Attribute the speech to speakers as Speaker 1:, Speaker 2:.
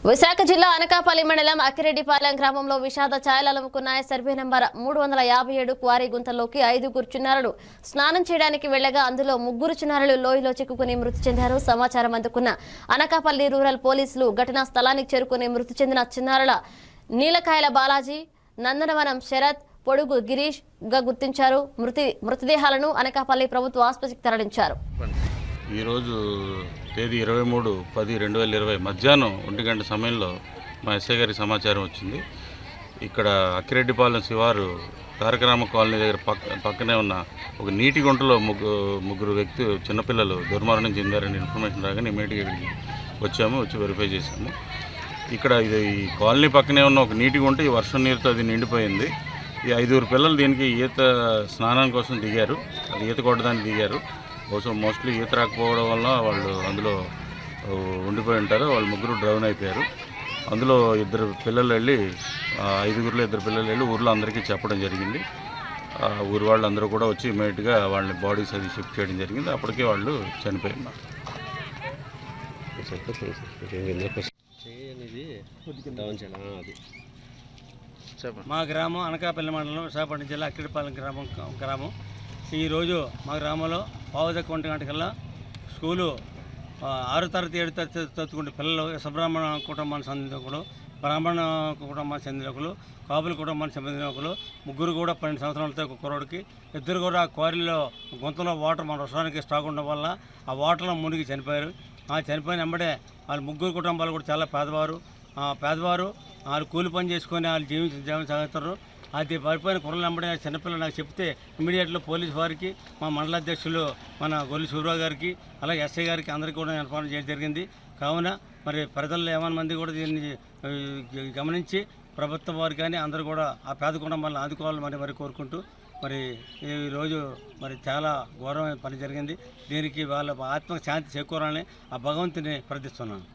Speaker 1: విశాఖ జిల్లా అనకాపల్లి మండలం అక్కిరెడ్డిపాలెం గ్రామంలో విషాద ఛాయలు అలుముకున్నాయి. సర్వే నంబర్ 357 క్వారీ గుంతలోకి 5 చిన్నారులు స్నానం చేయడానికి వెళ్లగా అందులో 3 చిన్నారులు లోయలో చిక్కుకుని మృతి చెందారు. సమాచారం అందుకున్న అనకాపల్లి రూరల్ పోలీసులు ఘటనా స్థలానికి చేరుకుని మృతి చెందిన చిన్నారుల నీలకాయల బాలాజీ, నందనవనం శరత్, పొడుగు గిరీష్ గా గుర్తించారు. మృతదేహాలను అనకాపల్లి ప్రభుత్వ ఆసుపత్రికి తరలించారు.
Speaker 2: ఈరోజు తేదీ 23/10/2020 మధ్యాహ్నం 1 గంట సమయంలో మా ఎస్ఐ గారికి సమాచారం వచ్చింది. ఇక్కడ అక్కిరెడ్డిపాలెం శివారు తారకరామ కాలనీ దగ్గర పక్కనే ఉన్న ఒక నీటి గుంటలో ముగ్గురు చిన్నపిల్లలు దుర్మరణం చెందారని ఇన్ఫర్మేషన్ రాగానే ఇమీడియట్గా వచ్చి వెరిఫై చేశాము. ఇక్కడ ఇది ఈ కాలనీ పక్కనే ఉన్న ఒక నీటి గుంట ఈ వర్షం నీరుతో అది నిండిపోయింది. ఈ 5 పిల్లలు దీనికి స్నానం కోసం దిగారు. అది ఈత కొట్టడానికి దిగారు. మోస్ట్లీ ఈత రాకపోవడం వల్ల వాళ్ళు అందులో ఉండిపోయి ఉంటారు. వాళ్ళు 3 డ్రౌన్ అయిపోయారు. అందులో 2 పిల్లలు వెళ్ళి 5గురిలో 2 పిల్లలు వెళ్ళి ఊర్లో అందరికీ చెప్పడం జరిగింది. ఊరు వాళ్ళందరూ కూడా వచ్చి ఇమీడియట్గా వాళ్ళని బాడీస్ అది షిఫ్ట్ చేయడం జరిగింది. అప్పటికే వాళ్ళు చనిపోయినారు.
Speaker 3: మా గ్రామం అనకాపల్లి మండలం విశాఖపట్నం జిల్లా అక్కిరెడ్డిపాలెం గ్రామం. ఈరోజు మా గ్రామంలో 1:15 గంటకల్లా స్కూలు 6వ తరగతి 7వ తరగతి చదువుకుంటే పిల్లలు సుబ్రహ్మణ కుటుంబానికి చెందిన ఒకరు, బ్రాహ్మణ కుటుంబానికి చెందిన ఒకరు, కాపుల కుటుంబానికి చెందిన ఒకరు, 3 కూడా 12 సంవత్సరాలతో ఒక కుర్రోడికి, 2 కూడా క్వారీలో గుంతలో వాటర్ మన వర్షానికి స్టాక్ ఉండడం వల్ల ఆ వాటర్లో మునిగి చనిపోయారు. ఆ చనిపోయిన వెంబడే వాళ్ళ 3 కుటుంబాలు కూడా చాలా పేదవారు. వాళ్ళు కూలి పని చేసుకొని వాళ్ళు జీవనం సాగుతారు. అది పడిపోయిన కుర్రలు వెంబడే చిన్నపిల్లలు నాకు చెప్తే ఇమీడియట్లో పోలీసు వారికి, మా మండల అధ్యక్షులు మన గొల్లి సూర్యరావు గారికి, అలాగే ఎస్ఐ గారికి అందరికీ కూడా ఇన్ఫార్మ్ చేయడం జరిగింది. కావున మరి ప్రజల్లో ఏమైనా మంది కూడా దీన్ని గమనించి ప్రభుత్వం వారు కానీ అందరూ కూడా ఆ పేద కుటుంబాలను ఆదుకోవాలని మరి కోరుకుంటూ ఈరోజు చాలా ఘోరమైన పని జరిగింది. దీనికి వాళ్ళ ఆత్మకు శాంతి చేకూరాలని ఆ భగవంతుని ప్రార్థిస్తున్నాను.